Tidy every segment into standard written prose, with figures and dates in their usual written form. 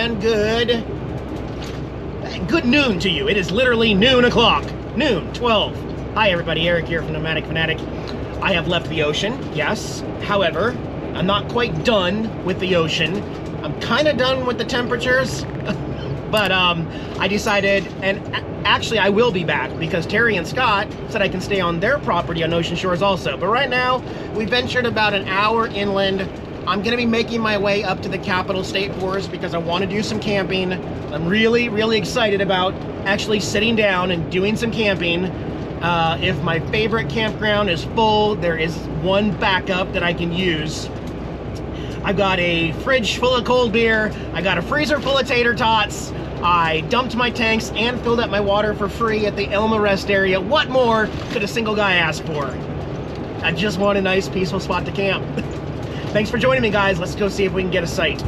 and good noon to you. It is literally noon o'clock. Noon, 12. Hi everybody, Eric here from Nomadic Fanatic. I have left the ocean, yes. However, I'm not quite done with the ocean. I'm kind of done with the temperatures. But I decided, and actually I will be back because Terry and Scott said I can stay on their property on Ocean Shores also. But right now, we ventured about an hour inland. I'm gonna be making my way up to the Capital State Forest because I want to do some camping. I'm really, really excited about actually sitting down and doing some camping. If my favorite campground is full, there is one backup that I can use. I've got a fridge full of cold beer. I got a freezer full of tater tots. I dumped my tanks and filled up my water for free at the Elma Rest area. What more could a single guy ask for? I just want a nice, peaceful spot to camp. Thanks for joining me, guys. Let's go see if we can get a site.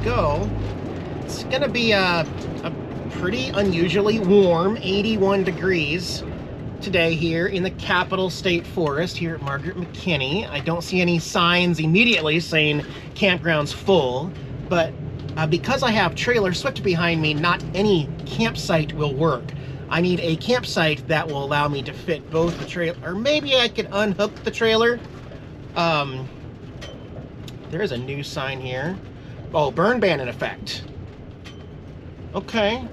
Go. It's gonna be a pretty unusually warm 81 degrees today here in the Capital State Forest here at Margaret McKinney. I don't see any signs immediately saying campground's full, but because I have trailer Swift behind me, not any campsite will work. I need a campsite that will allow me to fit both the trailer, or maybe I could unhook the trailer. There's a new sign here. Oh, burn ban in effect. Okay.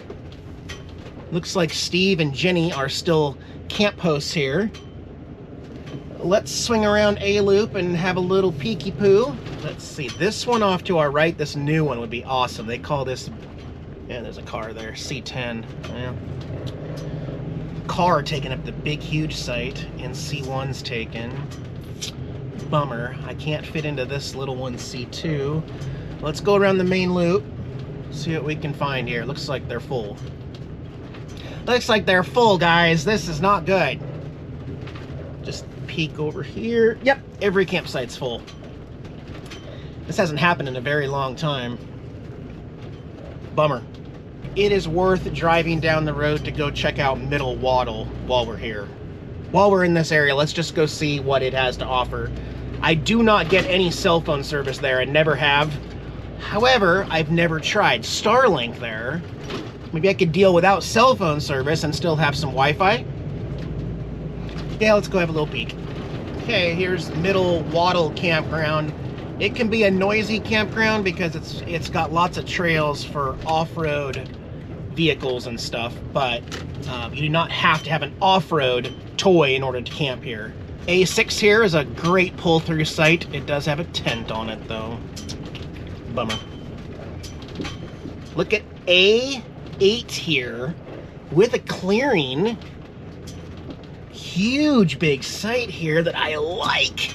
Looks like Steve and Jenny are still camp hosts here. Let's swing around a loop and have a little peeky poo. Let's see, this one off to our right, this new one would be awesome. They call this, yeah, there's a car there, C10. Yeah. Car taking up the big, huge site, and C1's taken. Bummer, I can't fit into this little one, C2. Let's go around the main loop, see what we can find here. Looks like they're full. Looks like they're full, guys. This is not good. Just peek over here. Yep, every campsite's full. This hasn't happened in a very long time. Bummer. It is worth driving down the road to go check out Middle Wattle while we're here. While we're in this area, let's just go see what it has to offer. I do not get any cell phone service there, and never have. However, I've never tried Starlink there. Maybe I could deal without cell phone service and still have some Wi-Fi. Yeah, let's go have a little peek. Okay, here's Middle Wattle Campground. It can be a noisy campground because it's got lots of trails for off-road vehicles and stuff, but you do not have to have an off-road toy in order to camp here. A6 here is a great pull-through site. It does have a tent on it, though. Bummer. Look at A8 here with a clearing. Huge big site here that I like.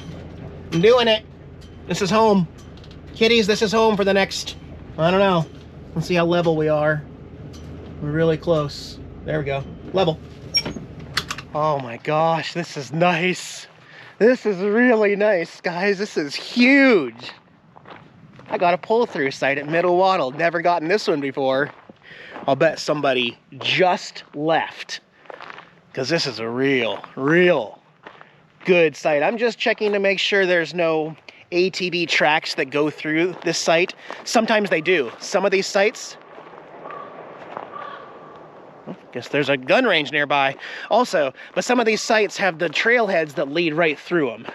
I'm doing it. This is home. Kiddies, this is home for the next, I don't know. Let's see how level we are. We're really close. There we go. Level. Oh my gosh, this is nice. This is really nice, guys. This is huge. I got a pull-through site at Middle Wattle. Never gotten this one before. I'll bet somebody just left, because this is a real good site. I'm just checking to make sure there's no ATV tracks that go through this site. Sometimes they do. Some of these sites, guess there's a gun range nearby also, but some of these sites have the trailheads that lead right through them.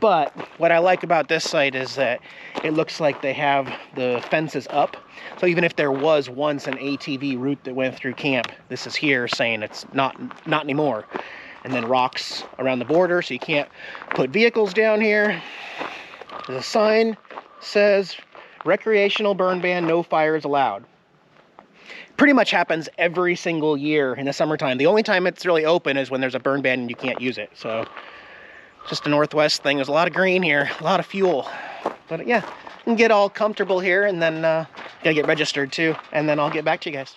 But what I like about this site is that it looks like they have the fences up. So even if there was once an ATV route that went through camp, this is here saying it's not anymore. And then rocks around the border, so you can't put vehicles down here. There's a sign says recreational burn ban, no fires allowed. Pretty much happens every single year in the summertime. The only time it's really open is when there's a burn ban and you can't use it. So just a Northwest thing. There's a lot of green here, a lot of fuel. But yeah, you can get all comfortable here, and then gotta get registered too, and then I'll get back to you guys.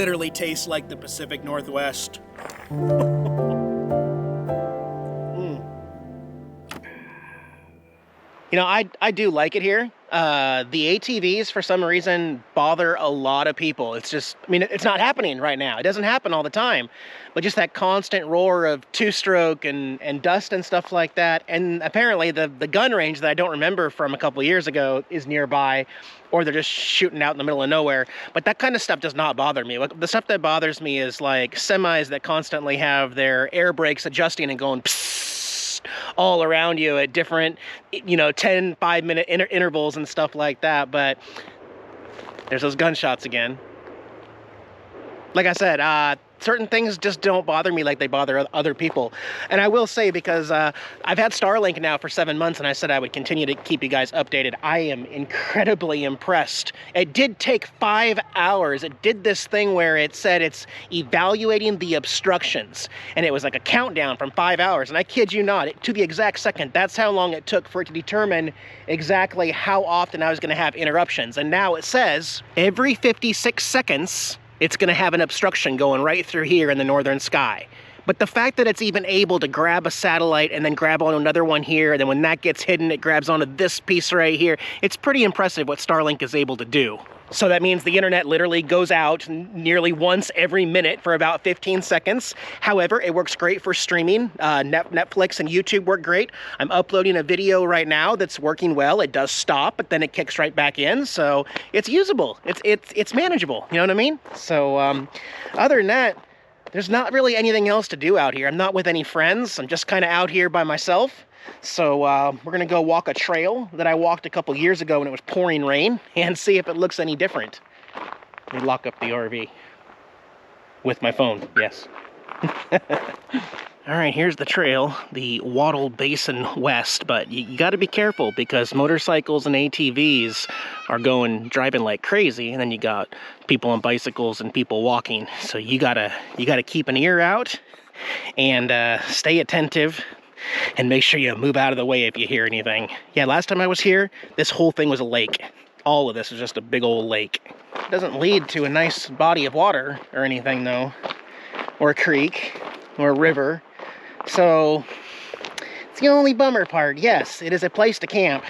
literally tastes like the Pacific Northwest. You know, I do like it here. The ATVs, for some reason, bother a lot of people. It's just, I mean, it's not happening right now. It doesn't happen all the time. But just that constant roar of two-stroke and dust and stuff like that. And apparently the gun range that I don't remember from a couple years ago is nearby, or they're just shooting out in the middle of nowhere. But that kind of stuff does not bother me. The stuff that bothers me is like semis that constantly have their air brakes adjusting and going psst all around you at different, you know, 10, 5-minute intervals and stuff like that. But there's those gunshots again. Like I said, certain things just don't bother me like they bother other people. And I will say, because I've had Starlink now for 7 months, and I said I would continue to keep you guys updated. I am incredibly impressed. It did take 5 hours. It did this thing where it said it's evaluating the obstructions, and it was like a countdown from 5 hours. And I kid you not, to the exact second, that's how long it took for it to determine exactly how often I was going to have interruptions. And now it says every 56 seconds, it's going to have an obstruction going right through here in the northern sky. But the fact that it's even able to grab a satellite and then grab onto another one here, and then when that gets hidden, it grabs onto this piece right here, it's pretty impressive what Starlink is able to do. So that means the internet literally goes out nearly once every minute for about 15 seconds. However, it works great for streaming. Netflix and YouTube work great. I'm uploading a video right now that's working well. It does stop, but then it kicks right back in. So it's usable. It's manageable. You know what I mean? So other than that, there's not really anything else to do out here. I'm not with any friends. I'm just kind of out here by myself. So we're gonna go walk a trail that I walked a couple years ago when it was pouring rain and see if it looks any different. Let me lock up the RV with my phone, yes. All right, here's the trail, the Wattle Basin West, but you gotta be careful because motorcycles and ATVs are driving like crazy, and then you got people on bicycles and people walking. So you gotta keep an ear out and stay attentive. And make sure you move out of the way if you hear anything. Yeah, last time I was here, this whole thing was a lake. All of this is just a big old lake. It doesn't lead to a nice body of water or anything though, or a creek, or a river. So it's the only bummer part. Yes, it is a place to camp,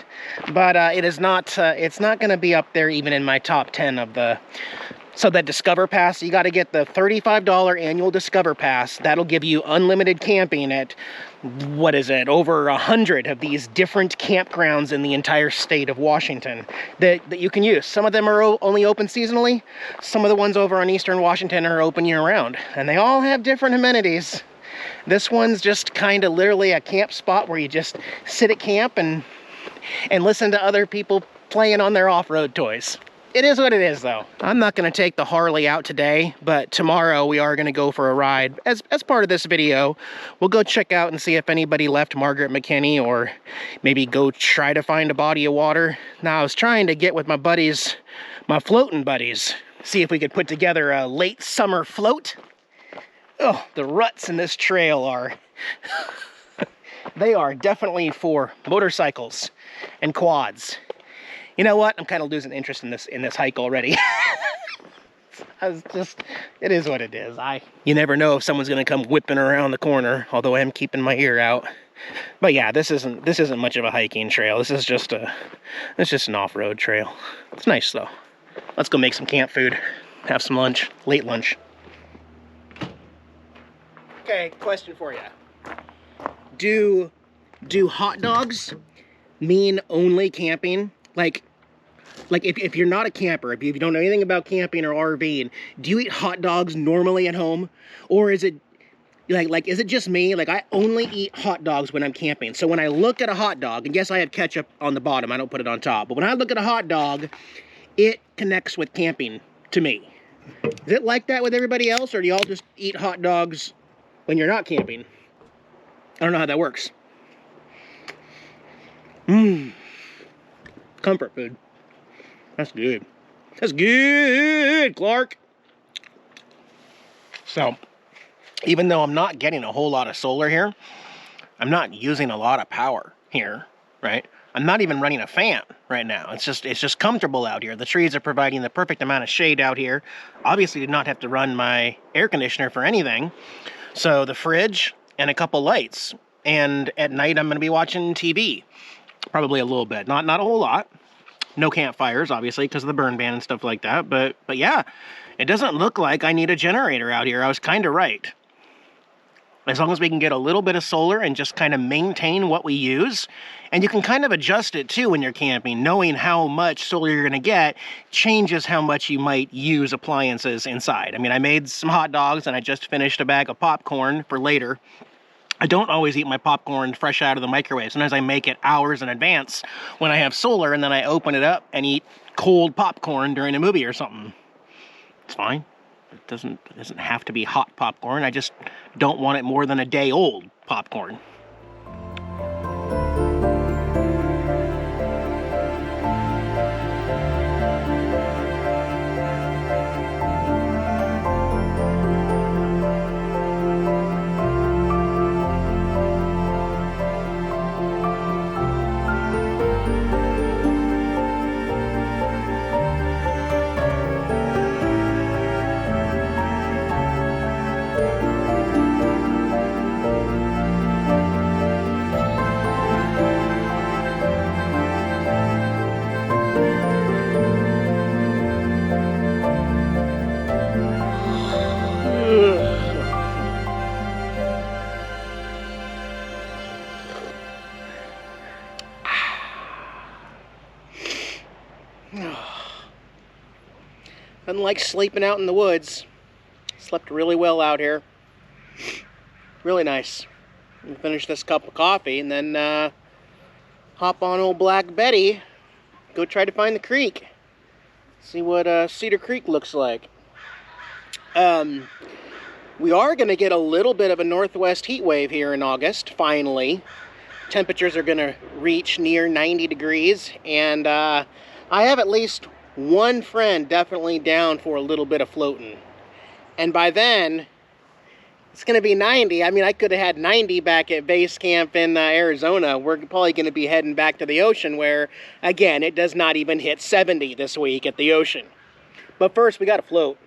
but it is not. It's not going to be up there even in my top 10 of the. So that Discover Pass, you got to get the $35 annual Discover Pass. That'll give you unlimited camping at, what is it, over 100 of these different campgrounds in the entire state of Washington that you can use. Some of them are only open seasonally. Some of the ones over on Eastern Washington are open year-round. And they all have different amenities. This one's just kind of literally a camp spot where you just sit at camp and listen to other people playing on their off-road toys. It is what it is, though. I'm not going to take the Harley out today, but tomorrow we are going to go for a ride. As part of this video, we'll go check out and see if anybody left Margaret McKinney, or maybe go try to find a body of water. Now, I was trying to get with my buddies, my floating buddies, see if we could put together a late summer float. Oh, the ruts in this trail are... they are definitely for motorcycles and quads. You know what? I'm kind of losing interest in this hike already. It is what it is. You never know if someone's gonna come whipping around the corner, although I am keeping my ear out. But yeah, this isn't much of a hiking trail. This is just an off-road trail. It's nice though. Let's go make some camp food, have some lunch, late lunch. Okay, question for you. Do hot dogs mean only camping? Like if you're not a camper, if you don't know anything about camping or RVing, do you eat hot dogs normally at home? Or is it like is it just me? Like, I only eat hot dogs when I'm camping. So when I look at a hot dog, and yes, I have ketchup on the bottom, I don't put it on top, but when I look at a hot dog, it connects with camping to me. Is it like that with everybody else, or do y'all just eat hot dogs when you're not camping? I don't know how that works. Comfort food. That's good. That's good, Clark. So, even though I'm not getting a whole lot of solar here, I'm not using a lot of power here, right? I'm not even running a fan right now. It's just comfortable out here. The trees are providing the perfect amount of shade out here. Obviously did not have to run my air conditioner for anything. So the fridge and a couple lights. And at night I'm going to be watching TV. Probably a little bit. Not a whole lot. No campfires, obviously, because of the burn ban and stuff like that. But yeah, it doesn't look like I need a generator out here. I was kind of right. As long as we can get a little bit of solar and just kind of maintain what we use. And you can kind of adjust it too when you're camping. Knowing how much solar you're going to get changes how much you might use appliances inside. I mean, I made some hot dogs and I just finished a bag of popcorn for later. I don't always eat my popcorn fresh out of the microwave. Sometimes I make it hours in advance when I have solar, and then I open it up and eat cold popcorn during a movie or something. It's fine. It doesn't have to be hot popcorn. I just don't want it more than a day old popcorn. Unlike sleeping out in the woods, slept really well out here. Really nice. We'll finish this cup of coffee and then hop on old Black Betty, go try to find the creek. See what Cedar Creek looks like. We are going to get a little bit of a northwest heat wave here in August, finally. Temperatures are going to reach near 90 degrees, and I have at least one friend definitely down for a little bit of floating. And by then, it's going to be 90. I mean, I could have had 90 back at base camp in Arizona. We're probably going to be heading back to the ocean where, again, it does not even hit 70 this week at the ocean. But first, we got to float.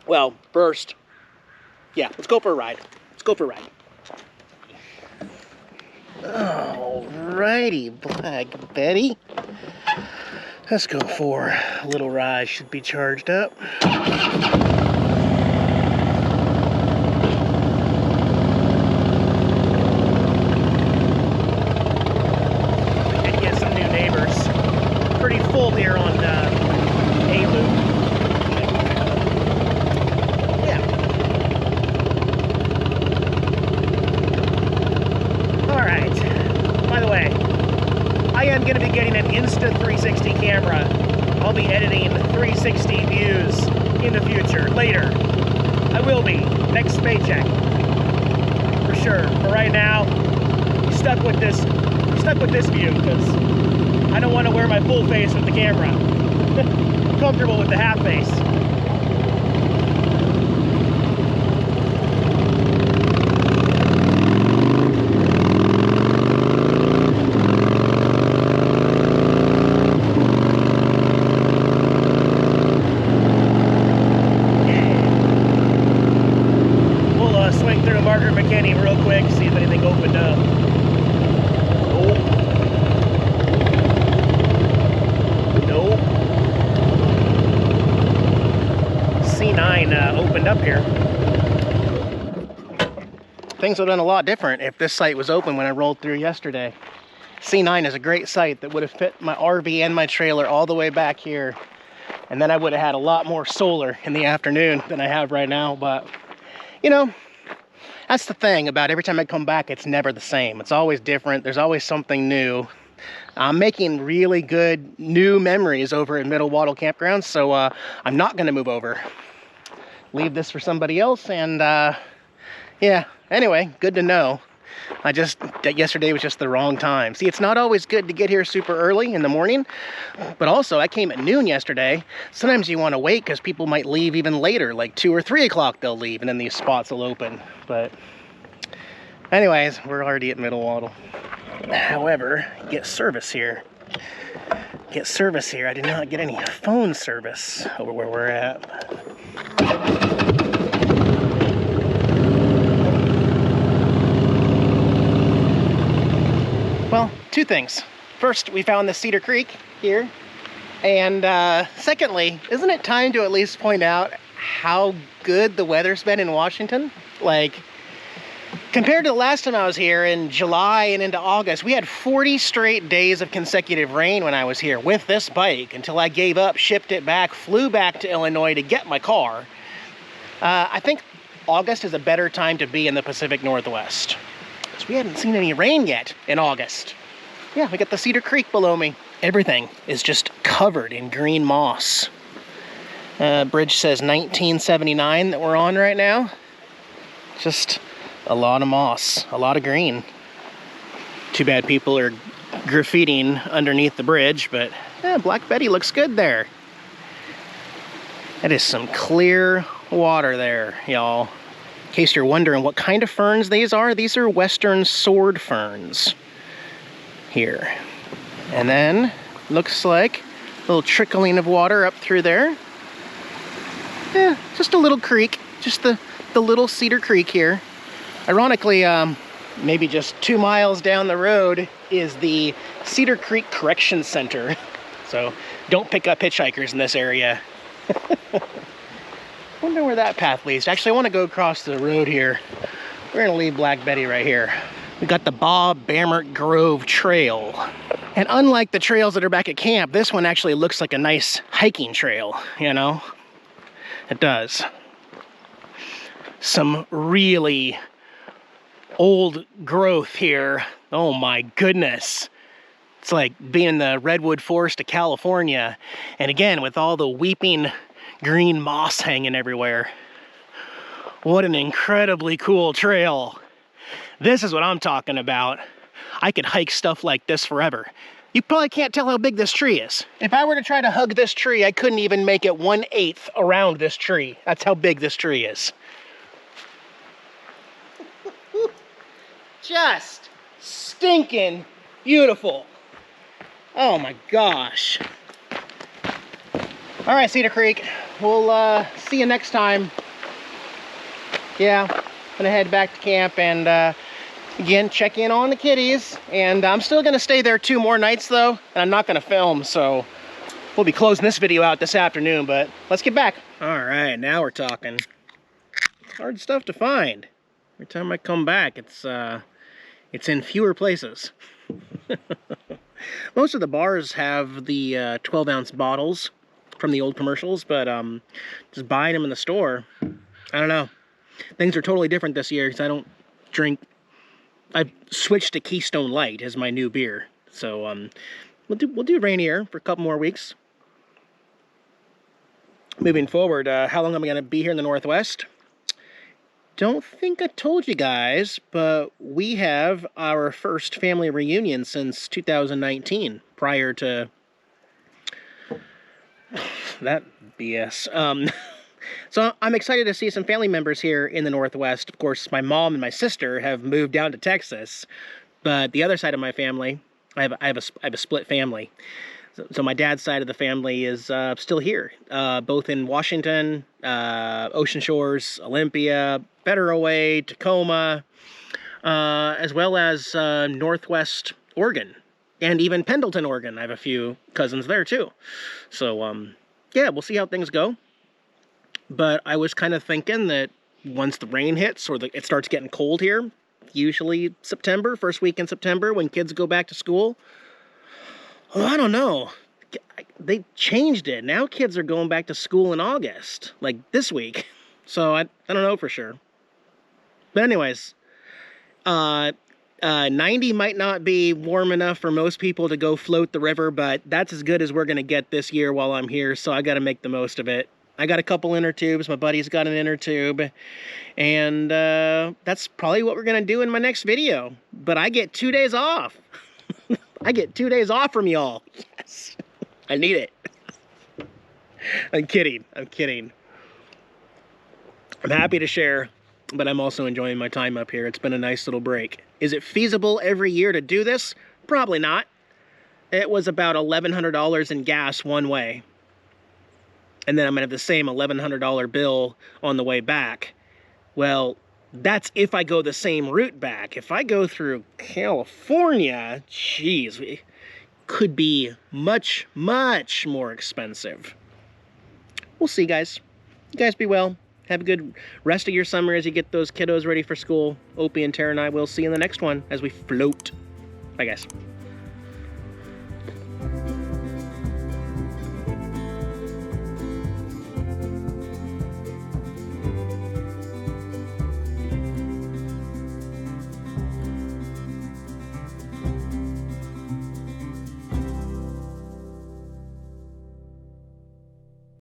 Well, first, yeah, let's go for a ride. Let's go for a ride. Alrighty, Black Betty. Let's go for a little ride. Should be charged up. We did get some new neighbors. Pretty full here on A-Loop. I am going to be getting an Insta360 camera. I'll be editing 360 views in the future, later. I will be, next paycheck, for sure. But right now, I'm stuck with this view because I don't want to wear my full face with the camera. I'm comfortable with the half face. Real quick, see if anything opened up. Nope. Nope. C9 opened up here. Things would have been a lot different if this site was open when I rolled through yesterday. C9 is a great site that would have fit my RV and my trailer all the way back here. And then I would have had a lot more solar in the afternoon than I have right now. But, you know, that's the thing about every time I come back, it's never the same. It's always different. There's always something new. I'm making really good new memories over at Middle Wattle Campground, so I'm not going to move over. Leave this for somebody else, and yeah, anyway, good to know. Yesterday was just the wrong time. See, it's not always good to get here super early in the morning, but also I came at noon yesterday. Sometimes you want to wait because people might leave even later, like 2 or 3 o'clock they'll leave, and then these spots will open. But anyways, we're already at Middle Wattle. However, get service here. Get service here. I did not get any phone service over where we're at. Well, two things. First, we found the Cedar Creek here. And secondly, isn't it time to at least point out how good the weather's been in Washington? Like, compared to the last time I was here in July and into August, we had 40 straight days of consecutive rain when I was here with this bike until I gave up, shipped it back, flew back to Illinois to get my car. I think August is a better time to be in the Pacific Northwest, because we hadn't seen any rain yet in August. Yeah, we got the Cedar Creek below me. Everything is just covered in green moss. Bridge says 1979 that we're on right now. Just a lot of moss, a lot of green. Too bad people are graffitiing underneath the bridge, but yeah, Black Betty looks good there. That is some clear water there, y'all. In case you're wondering what kind of ferns these are western sword ferns here. And then looks like a little trickling of water up through there. Yeah, just a little creek, just the little Cedar Creek here. Ironically, maybe just 2 miles down the road is the Cedar Creek Correction Center. So don't pick up hitchhikers in this area. Wonder where that path leads. Actually, I want to go across the road here. We're gonna leave Black Betty right here. We got the Bob Bamert Grove Trail. And unlike the trails that are back at camp, this one actually looks like a nice hiking trail, you know? It does. Some really old growth here. Oh my goodness. It's like being in the redwood forest of California. And again, with all the weeping green moss hanging everywhere. What an incredibly cool trail. This is what I'm talking about. I could hike stuff like this forever. You probably can't tell how big this tree is. If I were to try to hug this tree, I couldn't even make it 1/8 around this tree. That's how big this tree is. Just stinking beautiful. Oh my gosh. All right, Cedar Creek, we'll see you next time. Yeah, I'm gonna head back to camp and again, check in on the kitties. And I'm still gonna stay there 2 more nights though, and I'm not gonna film, so we'll be closing this video out this afternoon, but let's get back. All right, now we're talking. Hard stuff to find. Every time I come back, it's in fewer places. Most of the bars have the 12-ounce bottles from the old commercials, but just buying them in the store, I don't know. Things are totally different this year because I don't drink. I've switched to Keystone Light as my new beer. So we'll do Rainier for a couple more weeks. Moving forward, how long am I going to be here in the Northwest? Don't think I told you guys, but we have our first family reunion since 2019, prior to that BS. So I'm excited to see some family members here in the Northwest. Of course, my mom and my sister have moved down to Texas, but the other side of my family, I have a split family. So my dad's side of the family is still here, both in Washington, Ocean Shores, Olympia, Federal Way, Tacoma, as well as Northwest Oregon, and even Pendleton, Oregon. I have a few cousins there too. So yeah, we'll see how things go. But I was kind of thinking that once the rain hits or it starts getting cold here, usually September, first week in September when kids go back to school. Well, I don't know. They changed it. Now kids are going back to school in August, like this week. So I don't know for sure. But anyways, 90 might not be warm enough for most people to go float the river, but that's as good as we're going to get this year while I'm here, so I got to make the most of it. I got a couple inner tubes. My buddy's got an inner tube. And that's probably what we're going to do in my next video. But I get 2 days off. I get 2 days off from y'all. Yes. I need it. I'm kidding. I'm kidding. I'm happy to share but I'm also enjoying my time up here. It's been a nice little break. Is it feasible every year to do this? Probably not. It was about $1,100 in gas one way. And then I'm gonna have the same $1,100 bill on the way back. Well, that's if I go the same route back. If I go through California, geez, it could be much, much more expensive. We'll see, guys. You guys be well. Have a good rest of your summer as you get those kiddos ready for school. Opie and Tara and I will see you in the next one as we float. Bye, guys.